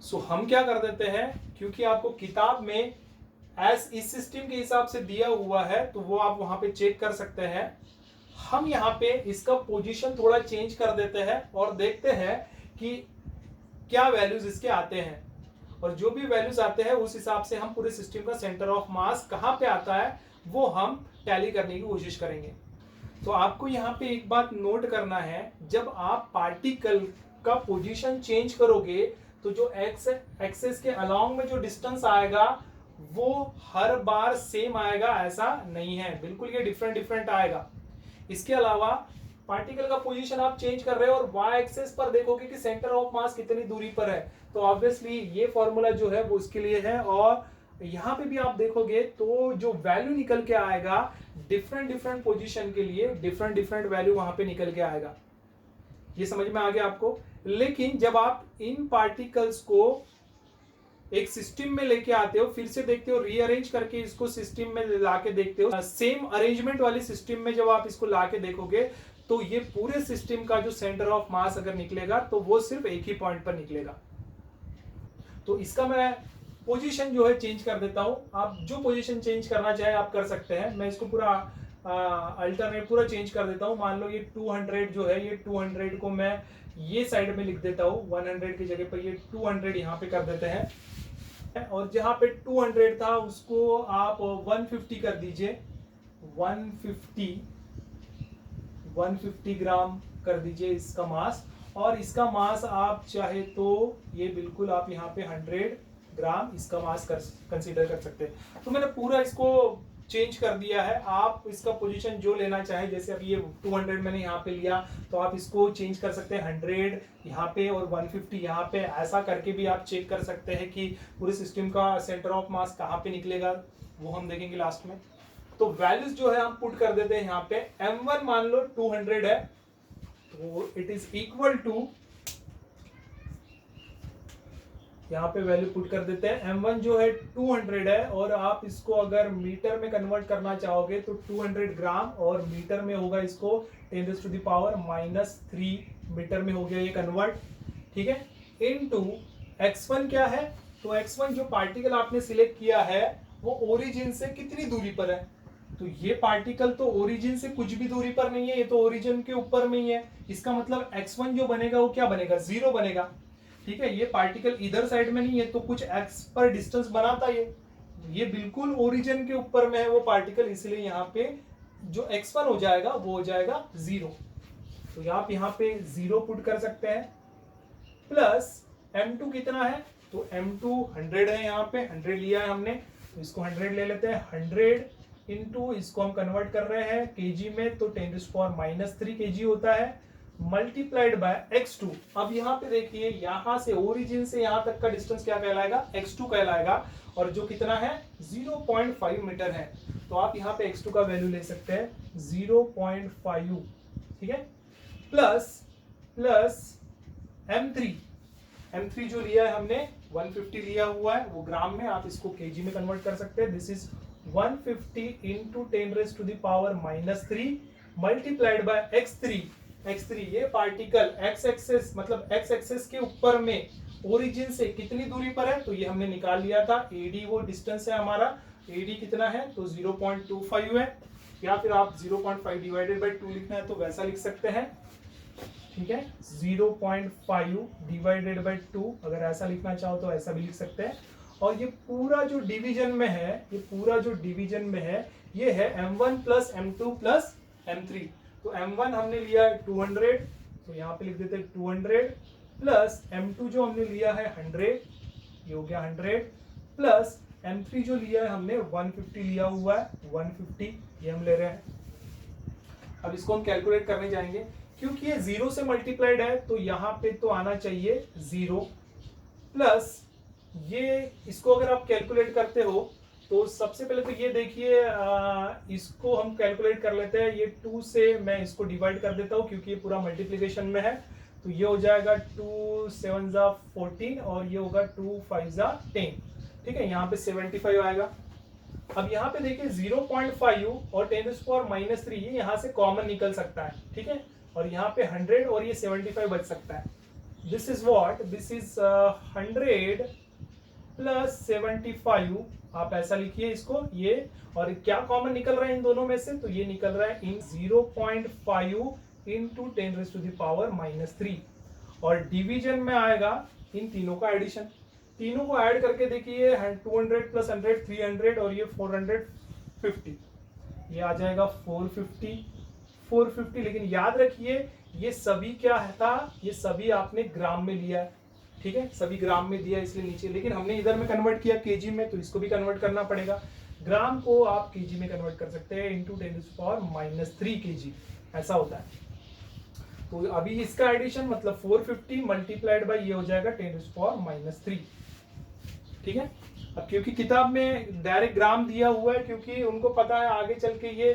सो हम क्या कर देते हैं, क्योंकि आपको किताब में एज इस सिस्टम के हिसाब से दिया हुआ है तो वो आप वहां पे चेक कर सकते हैं। हम यहाँ पे इसका पोजीशन थोड़ा चेंज कर देते हैं और देखते हैं कि क्या वैल्यूज इसके आते हैं, और जो भी वैल्यूज आते हैं उस हिसाब से हम पूरे सिस्टम का सेंटर ऑफ मास कहाँ पे आता है वो हम टैली करने की कोशिश करेंगे। तो आपको यहाँ पे एक बात नोट करना है, जब आप पार्टिकल का पोजीशन चेंज करोगे तो जो एक्स एक्सेस के अलोंग में जो डिस्टेंस आएगा वो हर बार सेम आएगा ऐसा नहीं है, बिल्कुल ये डिफरेंट डिफरेंट आएगा। इसके अलावा पार्टिकल का पोजीशन आप चेंज कर रहे हो और वाई एक्सेस पर देखोगे कि सेंटर ऑफ मास कितनी दूरी पर है, तो ऑब्वियसली ये फॉर्मूला जो है वो उसके लिए है। और यहाँ पे भी आप देखोगे तो जो वैल्यू निकल के आएगा डिफरेंट डिफरेंट पोजीशन के लिए डिफरेंट डिफरेंट वैल्यू वहां पे निकल के आएगा। ये समझ में आ गया आपको। लेकिन जब आप इन पार्टिकल्स को एक सिस्टम में लेके आते हो, फिर से देखते हो, रीअरेंज करके इसको सिस्टम में लाके देखते हो, सेम अरेंजमेंट वाली सिस्टम में जब आप इसको लाके देखोगे तो ये पूरे सिस्टम का जो सेंटर ऑफ मास अगर निकलेगा तो वो सिर्फ एक ही पॉइंट पर निकलेगा। तो इसका मैं पोजीशन जो है चेंज कर देता हूं। आप जो पोजीशन चेंज करना चाहे आप कर सकते हैं। मैं इसको पूरा अल्टरनेट पूरा चेंज कर देता हूं। मान लो ये 200 जो है, ये 200 को मैं ये साइड में लिख देता हूं, 100 की जगह पर ये 200 यहाँ पे कर देते हैं। और जहां पे 200 था उसको आप 150 कर दीजिए, 150 ग्राम कर दीजिए इसका मास। और इसका मास आप चाहे तो ये बिल्कुल आप यहाँ पे 100 ग्राम इसका मास कंसीडर कर सकते हैं। तो मैंने पूरा इसको चेंज कर दिया है। आप इसका पोजीशन जो लेना चाहे, जैसे अब ये 200 मैंने यहाँ पे लिया तो आप इसको चेंज कर सकते हैं 100 यहाँ पे और 150 यहाँ पे। ऐसा करके भी आप चेक कर सकते हैं कि पूरे सिस्टम का सेंटर ऑफ मास कहाँ पे निकलेगा, वो हम देखेंगे लास्ट में। तो वैल्यूज जो है हम पुट कर देते हैं यहाँ पे। m1 मान लो 200 है तो इट इज इक्वल टू, यहाँ पे वैल्यू पुट कर देते हैं। m1 जो है 200 है और आप इसको अगर मीटर में कन्वर्ट करना चाहोगे तो 200 ग्राम और मीटर में होगा इसको 10⁻³ मीटर में हो गया ये कन्वर्ट, ठीक है। इनटू x1 क्या है, तो x1 जो पार्टिकल आपने सिलेक्ट किया है वो ओरिजिन से कितनी दूरी पर है। तो ये पार्टिकल तो ओरिजिन से कुछ भी दूरी पर नहीं है, ये तो ओरिजिन के ऊपर में ही है। इसका मतलब x1 जो बनेगा वो क्या बनेगा, 0 बनेगा, ठीक है। ये पार्टिकल इधर साइड में नहीं है तो कुछ x पर डिस्टेंस बनाता ये बिल्कुल ओरिजिन के ऊपर में है वो पार्टिकल, इसलिए यहाँ पे जो x1 हो जाएगा वो हो जाएगा 0। तो आप यहाँ पे 0 पुट कर सकते हैं। प्लस m2 कितना है, तो m2 100 है, यहाँ पे 100 लिया है हमने तो इसको 100 ले लेते हैं। 100 इंटू इसको हम कन्वर्ट कर रहे हैं केजी में तो 10⁻³ kg होता है, मल्टीप्लाइड बाय x2। अब यहाँ पे देखिए, यहाँ से ओरिजिन से यहाँ तक का डिस्टेंस क्या कहलाएगा, x2 कहलाएगा, और जो कितना है 0.5 मीटर है। तो आप यहाँ पे x2 का वैल्यू ले सकते हैं 0.5, ठीक है। प्लस m3 जो लिया है हमने 150 लिया हुआ है वो ग्राम में, आप इसको केजी में कन्वर्ट कर सकते हैं। This is 150 into 10⁻³ multiplied by x3 ये पार्टिकल x एक्सेस मतलब x एक्सेस के ऊपर में ओरिजिन से कितनी दूरी पर है, तो ये हमने निकाल लिया था। AD वो डिस्टेंस है हमारा, AD कितना है तो 0.25 है, या फिर आप 0.5 डिवाइडेड बाय 2 लिखना है तो वैसा लिख सकते हैं, ठीक है। 0.5 डिवाइडेड बाय 2 अगर ऐसा लिखना चाहो तो ऐसा भी लिख सकते हैं। और ये पूरा जो डिवीजन में है, ये है m1 plus m2 plus m3। तो m1 हमने लिया है 200 तो यहाँ पे लिख देते हैं 200, प्लस m2 जो हमने लिया है 100, ये हो गया 100, प्लस m3 जो लिया है हमने 150 लिया हुआ है 150, ये हम ले रहे हैं। अब इसको हम कैलकुलेट करने जाएंगे, क्योंकि ये 0 से मल्टीप्लाइड है तो यहाँ पे तो आना चाहिए 0, प्लस ये इसको अगर आप कैलकुलेट करते हो तो सबसे पहले तो ये देखिए, इसको हम कैलकुलेट कर लेते हैं। ये 2 से मैं इसको डिवाइड कर देता हूँ क्योंकि ये पूरा मल्टीप्लिकेशन में है, तो ये हो जाएगा 2 7 14 और ये होगा 2 5 10, ठीक है। यहाँ पे 75 आएगा। अब यहाँ पे देखिए 0.5 और 10⁻³ ये यहाँ से कॉमन निकल सकता है, ठीक है। और यहाँ पे 100 और ये 75 बच सकता है। This is what, this is 100 plus 75, आप ऐसा लिखिए इसको ये। और क्या कॉमन निकल रहा है इन दोनों में से, तो ये निकल रहा है इन 0.5 इंटू 10⁻³ और डिवीजन में आएगा इन तीनों का एडिशन। तीनों को ऐड करके देखिए 200 प्लस 100 300 और ये 450, ये आ जाएगा 450। लेकिन याद रखिए ये सभी क्या था, ये सभी आपने ग्राम में लिया है, ठीक है, सभी ग्राम में दिया इसलिए नीचे, लेकिन हमने इधर में कन्वर्ट किया केजी में, तो इसको भी कन्वर्ट करना पड़ेगा। ग्राम को आप केजी में कन्वर्ट कर सकते हैं इंटू 10⁻³ केजी, ऐसा होता है। तो अभी इसका एडिशन मतलब 450 मल्टीप्लाइड बाई ये हो जाएगा 10⁻³, ठीक है। अब क्योंकि किताब में डायरेक्ट ग्राम दिया हुआ है, क्योंकि उनको पता है आगे चल के ये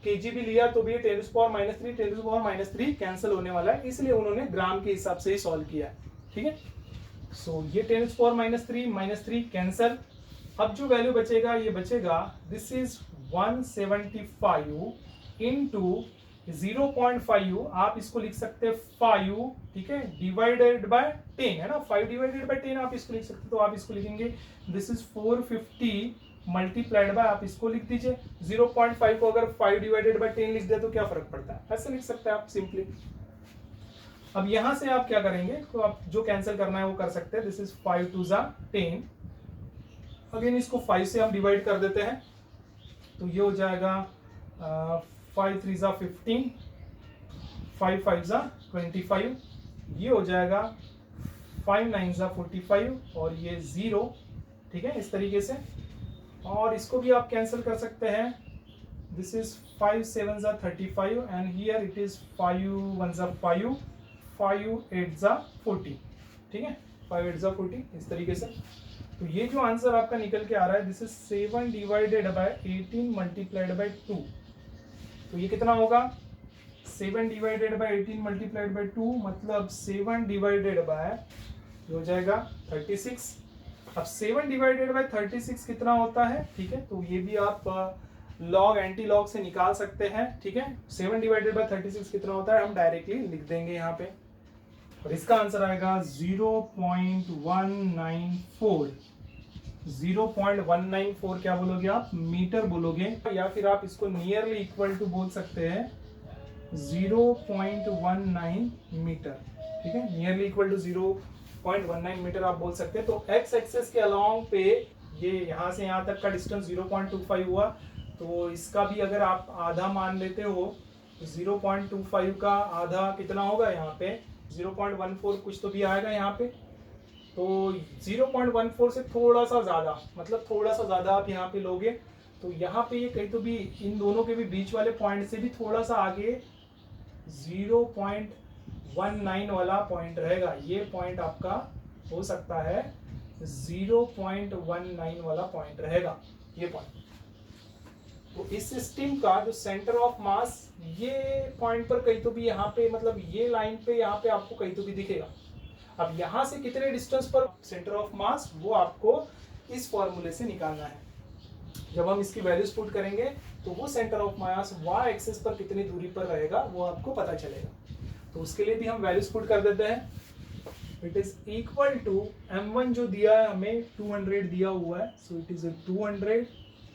केजी भी लिया तो भी 10⁻³ कैंसिल होने वाला है, इसलिए उन्होंने ग्राम के हिसाब से ही सॉल्व किया है, ठीक है। सो ये 10⁻³ कैंसिल। अब जो वैल्यू बचेगा ये बचेगा, दिस इज 175 इंटू 0.5, आप इसको लिख सकते हैं 5, ठीक है, डिवाइडेड बाय 10 है ना, 5 डिवाइडेड बाय 10 आप इसको लिख सकते हैं, तो आप इसको लिखेंगे दिस इज 450 मल्टीप्लाइड बाय, आप इसको लिख दीजिए 0.5 को अगर 5 डिवाइडेड बाय 10 लिख दे तो क्या फर्क पड़ता है, ऐसे लिख सकते हैं आप सिंपली। अब यहां से आप क्या करेंगे, तो आप जो कैंसिल करना है वो कर सकते हैं। दिस इज 5 2 10, अगेन इसको 5 से हम डिवाइड कर देते हैं, तो ये हो जाएगा 5 3 15, 5 5 25, ये हो जाएगा 5 9 45 और ये 0, ठीक है, इस तरीके से। और इसको भी आप कैंसिल कर सकते हैं, this is 5 7 35 and here it is 5 1 5, 5 8 40, ठीक है, 5 8 40, इस तरीके से। तो ये जो आंसर आपका निकल के आ रहा है, this is 7 divided by 18 multiplied by 2, तो ये कितना होगा, 7 डिवाइडेड बाय 18 मल्टीप्लाइड बाय 2 मतलब 7 डिवाइडेड बाय हो जाएगा 36। अब 7 डिवाइडेड बाय 36 कितना होता है, ठीक है, तो ये भी आप लॉग एंटी लॉग से निकाल सकते हैं, ठीक है। 7 डिवाइडेड बाय 36 कितना होता है हम डायरेक्टली लिख देंगे यहाँ पे, और इसका आंसर आएगा 0.194। 0.194 क्या बोलोगे आप, मीटर बोलोगे, या फिर आप इसको नियरली इक्वल टू बोल सकते हैं 0.19 मीटर, ठीक है, नियरली इक्वल टू 0.19 मीटर आप बोल सकते हैं। तो एक्स एक्सेस के अलोंग पे ये यहाँ से यहाँ तक का डिस्टेंस 0.25 हुआ, तो इसका भी अगर आप आधा मान लेते हो तो 0.25 का आधा कितना होगा, यहाँ पे 0.14 कुछ तो भी आएगा यहाँ पे, तो 0.14 से थोड़ा सा ज्यादा, मतलब थोड़ा सा ज्यादा आप यहाँ पे लोगे, तो यहाँ पे ये कहीं तो भी इन दोनों के भी बीच वाले पॉइंट से भी थोड़ा सा आगे 0.19 वाला पॉइंट रहेगा, ये पॉइंट आपका हो सकता है 0.19 वाला पॉइंट रहेगा, ये पॉइंट। तो इस सिस्टम का जो सेंटर ऑफ मास ये पॉइंट पर कहीं तो भी यहाँ पे, मतलब ये लाइन पे यहाँ पे आपको कहीं तो भी दिखेगा। अब यहाँ से कितने डिस्टेंस पर सेंटर ऑफ मास, वो आपको इस फॉर्मूले से निकालना है। जब हम इसकी वैल्यूज पुट करेंगे तो वो centre of mass Y axis पर कितनी दूरी पर रहेगा वो आपको पता चलेगा। तो उसके लिए भी हम वैल्यूज पुट कर देते हैं। It is equal to m1 जो दिया है हमें 200 दिया हुआ है, so it is 200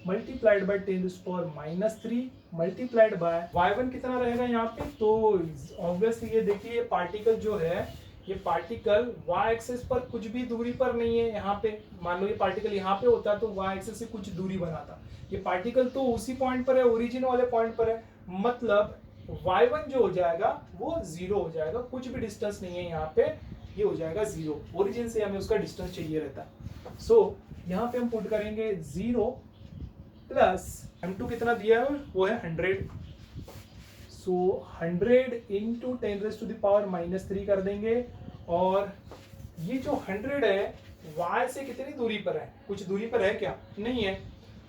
multiplied by 10⁻³ multiplied by y1 कितना रहेगा यहाँ पे, तो ऑब्वियसली ये देखिए पार्टिकल जो है, ये पार्टिकल y एक्सिस पर कुछ भी दूरी पर नहीं है। यहाँ पे मान लो ये पार्टिकल यहाँ पे होता तो y एक्सिस से कुछ दूरी बनाता, ये पार्टिकल तो उसी पॉइंट पर है, ओरिजिन वाले पॉइंट पर है, मतलब y1 जो हो जाएगा वो 0 हो जाएगा, कुछ भी डिस्टेंस नहीं है यहाँ पे, ये हो जाएगा 0, ओरिजिन से हमें उसका डिस्टेंस चाहिए रहता है। सो यहाँ पे हम पुट करेंगे 0 प्लस m2 कितना दिया है वो है 100, सो 100 इंटू 10⁻³ कर देंगे, और ये जो 100 है y से कितनी दूरी पर है, कुछ दूरी पर है क्या, नहीं है,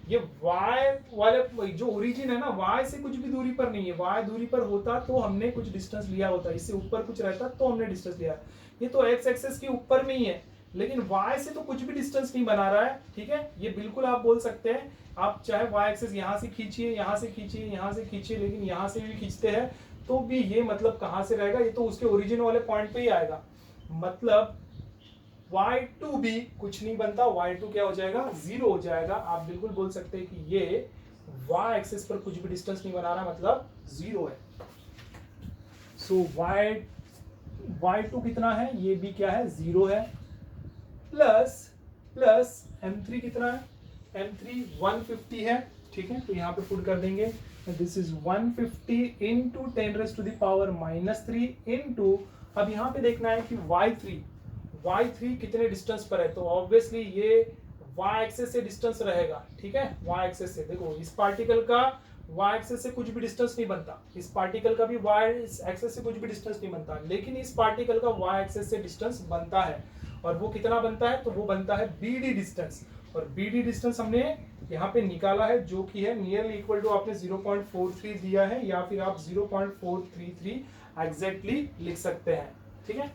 ये y वाले जो ओरिजिन है ना y से कुछ भी दूरी पर नहीं है, y दूरी पर होता तो हमने कुछ डिस्टेंस लिया होता, इससे ऊपर कुछ रहता तो हमने डिस्टेंस लिया। ये तो x एक्सिस के ऊपर में ही है, लेकिन y से तो कुछ भी डिस्टेंस नहीं बना रहा है, ठीक है। ये बिल्कुल आप बोल सकते हैं, आप चाहे y एक्सिस यहाँ से खींचिए, यहाँ से खींचिए, यहाँ से खींचिए, लेकिन यहाँ से भी खींचते हैं तो भी ये मतलब कहाँ से रहेगा, ये तो उसके ओरिजिन वाले पॉइंट पे ही आएगा। मतलब y2 भी कुछ नहीं बनता, y2 क्या हो जाएगा, 0 हो जाएगा। आप बिल्कुल बोल सकते हैं कि ये y एक्सिस पर कुछ भी डिस्टेंस नहीं बना रहा, मतलब 0 है। सो y2 कितना है, ये भी क्या है, 0 है। प्लस m3 कितना है, m3 150 है, ठीक है। तो यहाँ पे पुट कर देंगे, दिस इज 150 इंटू 10⁻³ इंटू, अब यहाँ पे देखना है कि y3 कितने डिस्टेंस पर है। तो ऑब्वियसली ये y एक्सेस से डिस्टेंस रहेगा, ठीक है। y एक्सेस से देखो, इस पार्टिकल का y एक्सेस से कुछ भी डिस्टेंस नहीं बनता, इस पार्टिकल का भी y एक्सेस से कुछ भी डिस्टेंस नहीं बनता, लेकिन इस पार्टिकल का y एक्सेस से डिस्टेंस बनता है। और वो कितना बनता है, तो वो बनता है BD डिस्टेंस। और BD डिस्टेंस हमने यहाँ पे निकाला है, जो कि है नियरली इक्वल टू, आपने 0.43 दिया है, या फिर आप 0.433 एग्जैक्टली लिख सकते हैं, ठीक है।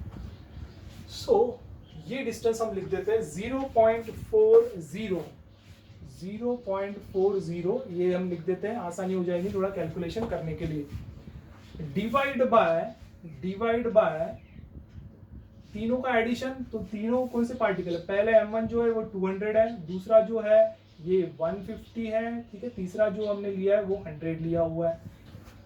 सो ये डिस्टेंस हम लिख देते हैं 0.40, ये हम लिख देते हैं, आसानी हो जाएगी थोड़ा कैलकुलेशन करने के लिए। डिवाइड बाय तीनों का एडिशन, तो तीनों कौन से पार्टिकल है, पहले m1 जो है वो 200 है, दूसरा जो है ये 150 है, ठीक है, तीसरा जो हमने लिया है वो 100 लिया हुआ है।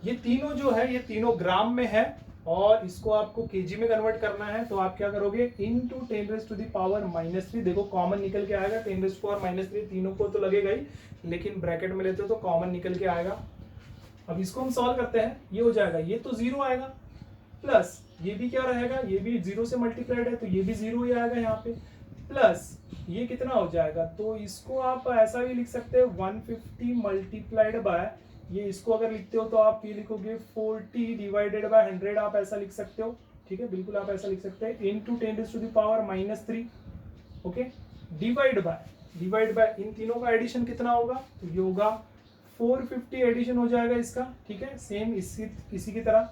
ये तीनों जो है, ये तीनों ग्राम में है, और इसको आपको केजी में कन्वर्ट करना है। तो आप क्या करोगे, इनटू 10⁻⁻3, देखो कॉमन निकल के आएगा 10⁻⁻3, तीनों को तो लगेगा ही, लेकिन ब्रैकेट में लेते हो तो कॉमन निकल के आएगा। अब इसको हम सॉल्व करते हैं, ये हो जाएगा, ये तो 0 आएगा, प्लस ये भी क्या रहेगा, ये भी 0 से मल्टीप्लाइड है, तो ये भी 0 ही आएगा यहाँ पे, प्लस ये कितना हो जाएगा, तो इसको आप ऐसा भी लिख सकते हैं 150 मल्टीप्लाइड बाय, ये इसको अगर लिखते हो तो आप ये लिखोगे 40 डिवाइडेड बाय 100, आप ऐसा लिख सकते हो, ठीक है, बिल्कुल आप ऐसा लिख सकते हैं, इनटू 10⁻⁻3, ओके। डिवाइड बाय इन तीनों का एडिशन कितना होगा, तो ये होगा 450 एडिशन हो जाएगा इसका, ठीक है, सेम इसी की तरह,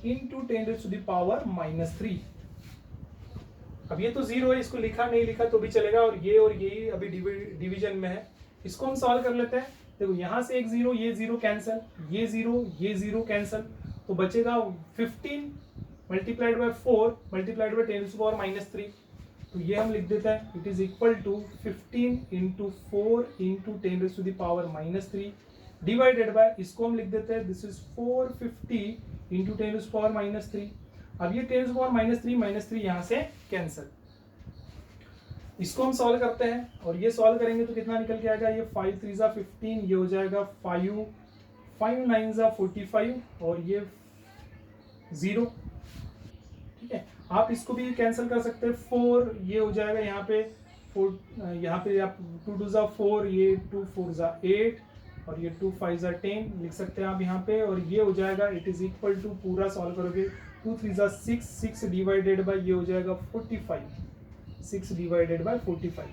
इनटू 10⁻⁻3। अब ये तो 0 है, इसको लिखा नहीं लिखा तो भी चलेगा, और ये अभी डिवीजन में है। इसको हम सॉल्व कर लेते हैं, देखो यहाँ से एक 0, ये 0 कैंसिल, ये 0 कैंसिल, तो बचेगा 15 मल्टीप्लाइड बाय 4 मल्टीप्लाइड बाय 10⁻⁻3, तो ये हम लिख देते हैं, it is equal to 15 into 4 into 10⁻⁻3 divided by, इसको हम लिख देते हैं, दिस इज 450 इंटू 10⁻⁻3। अब ये 10⁻⁻3 यहाँ से कैंसिल, इसको हम सॉल्व करते हैं, और ये सॉल्व करेंगे तो कितना निकल के आएगा, ये 5 3 जा 15, ये हो जाएगा 5 9 जा 45, और ये 0, ठीक है। आप इसको भी कैंसिल कर सकते हैं, 4 ये हो जाएगा यहाँ पे 4, यहाँ पे आप 2 2 जा 4, ये 2 4 जा 8, और ये 2 5 जा 10 लिख सकते हैं आप यहाँ पे, और ये हो जाएगा, इट इज इक्वल टू, पूरा सॉल्व करोगे 2 3 जा 6 डिवाइडेड बाय, ये हो जाएगा 45, 6 डिवाइडेड बाय 45।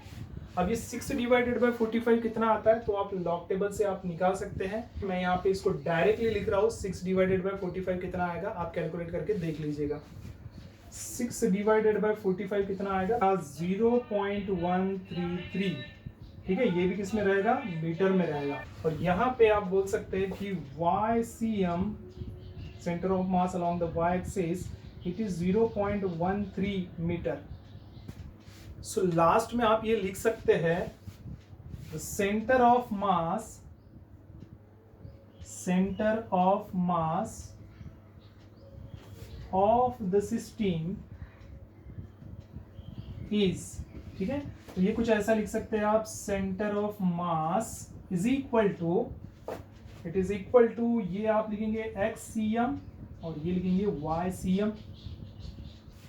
अब ये 6 डिवाइडेड बाय 45 कितना आता है, तो आप लॉग टेबल से आप निकाल सकते हैं। मैं यहाँ पे इसको डायरेक्टली लिख रहा हूँ, 6 डिवाइडेड बाय 45 कितना आएगा, आप कैलकुलेट करके देख लीजिएगा। 6 डिवाइडेड बाय 45 कितना आएगा, 0.133, ठीक है। ये भी किस में रहेगा, मीटर में रहेगा। और यहाँ पे आप बोल सकते हैं कि YCM, centre of mass along the Y axis, it is 0.13 metre. So last में आप ये लिख सकते हैं, centre of mass of the system is, ठीक है। तो ये कुछ ऐसा लिख सकते हैं आप, centre of mass is equal to, it is equal to, ये आप लिखेंगे XCM और ये लिखेंगे YCM।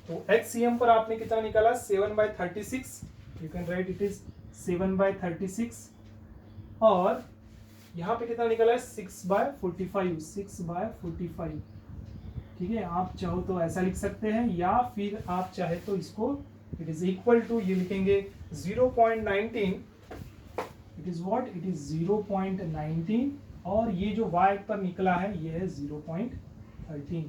तो XCM पर आपने कितना निकाला, 7/36, you can write it is 7/36, और यहाँ पे कितना निकाला है, 6/45, ठीक है। आप चाहो तो ऐसा लिख सकते हैं, या फिर आप चाहे तो इसको, इट इज इक्वल टू, ये लिखेंगे 0.19, it is what, it is 0.19, और ये जो y पर निकला है ये है 0.13।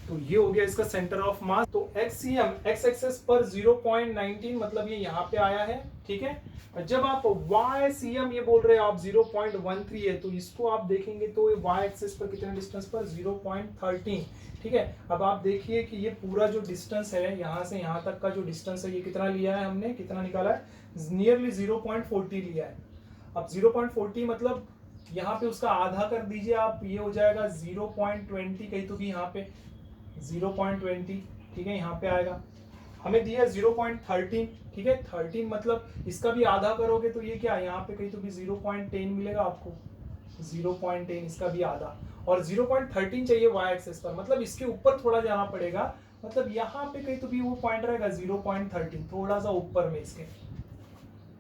तो ये हो गया इसका सेंटर ऑफ मास। तो एक्सीएम एक्स एक्सेस पर 0.19 मतलब ये यहाँ पे आया है, ठीक है। और जब आप वाई सीएम ये बोल रहे हो आप 0.13 है, तो इसको आप देखेंगे तो वाई एक्सेस पर कितने डिस्टेंस पर 0.13, ठीक है। अब आप देखिए कि ये पूरा जो डिस्टेंस है यहाँ से यहाँ तक का जो डिस्टेंस है ये कितना लिया है हमने, कितना निकाला है, नियरली 0.40 लिया है। अब 0.40 मतलब यहाँ पे उसका आधा कर दीजिए आप, ये हो जाएगा 0.20, कहीं तो भी यहाँ पे 0.20, ठीक है, यहाँ पे आएगा। हमें दिया 0.13, ठीक है, 13 मतलब इसका भी आधा करोगे तो ये क्या, यहाँ पे कहीं तो भी 0.10 मिलेगा आपको, 0.10 इसका भी आधा, और 0.13 चाहिए वाई एक्सेस पर, मतलब इसके ऊपर थोड़ा जाना पड़ेगा, मतलब यहाँ पे कहीं तो भी वो पॉइंट रहेगा 0.13, थोड़ा सा ऊपर में इसके,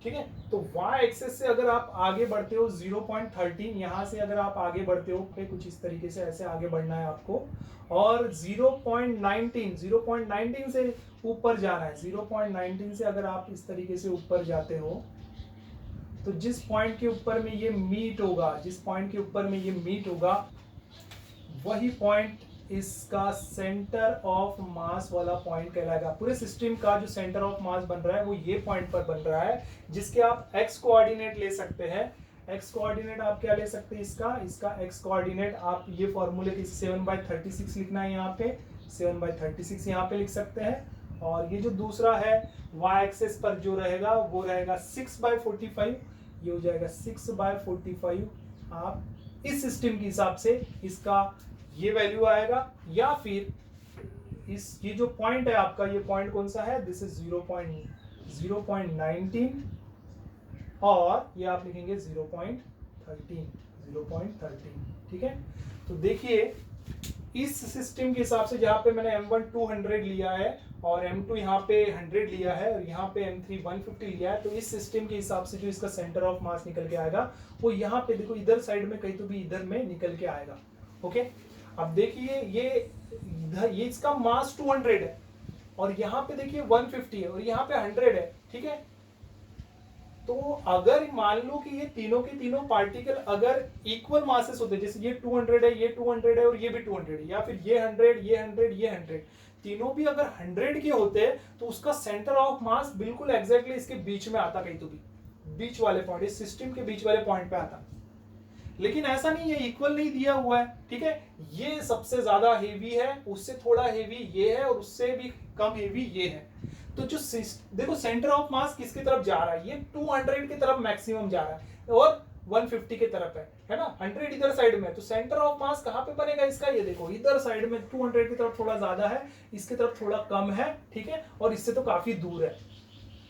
ठीक है। तो y एक्सेस से अगर आप आगे बढ़ते हो 0.13, यहां से अगर आप आगे बढ़ते हो कुछ इस तरीके से ऐसे आगे बढ़ना है आपको, और 0.19 से ऊपर जाना है, 0.19 से अगर आप इस तरीके से ऊपर जाते हो तो जिस पॉइंट के ऊपर में ये मीट होगा, जिस पॉइंट के ऊपर में ये मीट होगा वही पॉइंट इसका सेंटर ऑफ मास वाला पॉइंट कहलाएगा। पूरे सिस्टम का जो सेंटर ऑफ मास बन रहा है वो ये पॉइंट पर बन रहा है, जिसके आप एक्स कोऑर्डिनेट ले सकते हैं। एक्स कोऑर्डिनेट आप क्या ले सकते हैं, इसका एक्स कोऑर्डिनेट आप ये फॉर्मूले की 7/36 लिखना है, यहाँ पे 7/36 यहाँ पे लिख सकते हैं। और ये जो दूसरा है y एक्सेस पर जो रहेगा वो रहेगा 6/45, ये हो जाएगा 6/45। आप इस सिस्टम के हिसाब से इसका ये वैल्यू आएगा, या फिर इस ये जो पॉइंट है आपका, ये पॉइंट कौन सा है, दिस इज 0.19, और ये आप लिखेंगे 0.13, ठीक है। तो देखिए इस सिस्टम के हिसाब से जहां पे मैंने M1 200 लिया है और M2 यहाँ पे 100 लिया है और यहाँ पे M3 150 लिया है, तो इस सिस्टम के हिसाब से जो इसका सेंटर ऑफ मास निकल के आएगा वो यहाँ पे देखो इधर साइड में कहीं तो भी इधर में निकल के आएगा, ओके। अब देखिए ये इसका मास 200 है और यहाँ पे देखिए 150 है और यहाँ पे 100 है, ठीक है। तो अगर मान लो कि ये तीनों के तीनों पार्टिकल अगर इक्वल मासेस होते, जैसे ये 200 है, ये 200 है और ये भी 200 है, या फिर ये 100, ये 100, ये 100, तीनों भी अगर 100 के होते तो उसका सेंटर ऑफ मास बिल्कुल एग्जैक्टली इसके बीच में आता, कहीं तो भी बीच वाले पॉइंट, इस सिस्टम के बीच वाले पॉइंट पे आता। लेकिन ऐसा नहीं है, इक्वल नहीं दिया हुआ है, ठीक है। ये सबसे ज्यादा हेवी है, उससे थोड़ा हेवी ये है और उससे भी कम हेवी ये है। तो जो देखो सेंटर ऑफ मास किसकी तरफ जा रहा है, ये 200 की तरफ मैक्सिमम जा रहा है और 150 की तरफ है ना, 100 इधर साइड में। तो सेंटर ऑफ मास कहाँ पे बनेगा इसका, ये देखो इधर साइड में 200 की तरफ थोड़ा ज्यादा है, इसकी तरफ थोड़ा कम है, ठीक है, और इससे तो काफी दूर है,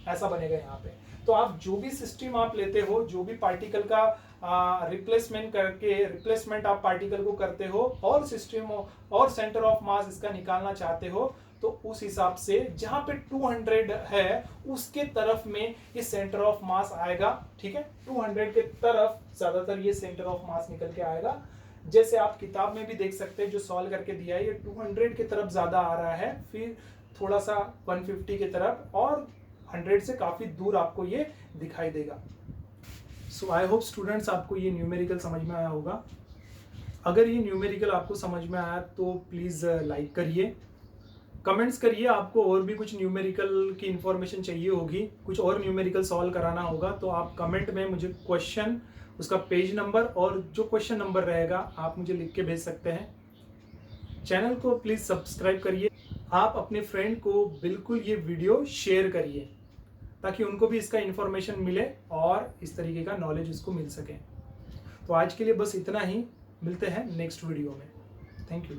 ऐसा बनेगा यहाँ पे। तो आप जो भी सिस्टम आप लेते हो, जो भी पार्टिकल का रिप्लेसमेंट आप पार्टिकल को करते हो और सिस्टम और सेंटर ऑफ मास इसका निकालना चाहते हो, तो उस हिसाब से जहां पे 200 है उसके तरफ में ये सेंटर ऑफ मास आएगा, ठीक है। 200 के तरफ ज्यादातर ये सेंटर ऑफ मास निकल के आएगा। जैसे आप किताब में भी देख सकते हैं जो सॉल्व करके दिया है, ये 200 की तरफ ज्यादा आ रहा है, फिर थोड़ा सा 150 की तरफ, और 100 से काफी दूर आपको ये दिखाई देगा। सो आई होप स्टूडेंट्स आपको ये न्यूमेरिकल समझ में आया होगा। अगर ये न्यूमेरिकल आपको समझ में आया तो प्लीज लाइक करिए, कमेंट्स करिए। आपको और भी कुछ न्यूमेरिकल की इंफॉर्मेशन चाहिए होगी, कुछ और न्यूमेरिकल सॉल्व कराना होगा, तो आप कमेंट में मुझे क्वेश्चन, उसका पेज नंबर और जो क्वेश्चन नंबर रहेगा आप मुझे लिख के भेज सकते हैं। चैनल को प्लीज सब्सक्राइब करिए। आप अपने फ्रेंड को बिल्कुल ये वीडियो शेयर करिए ताकि उनको भी इसका इंफॉर्मेशन मिले और इस तरीके का नॉलेज उसको मिल सके। तो आज के लिए बस इतना ही, मिलते हैं नेक्स्ट वीडियो में। Thank you.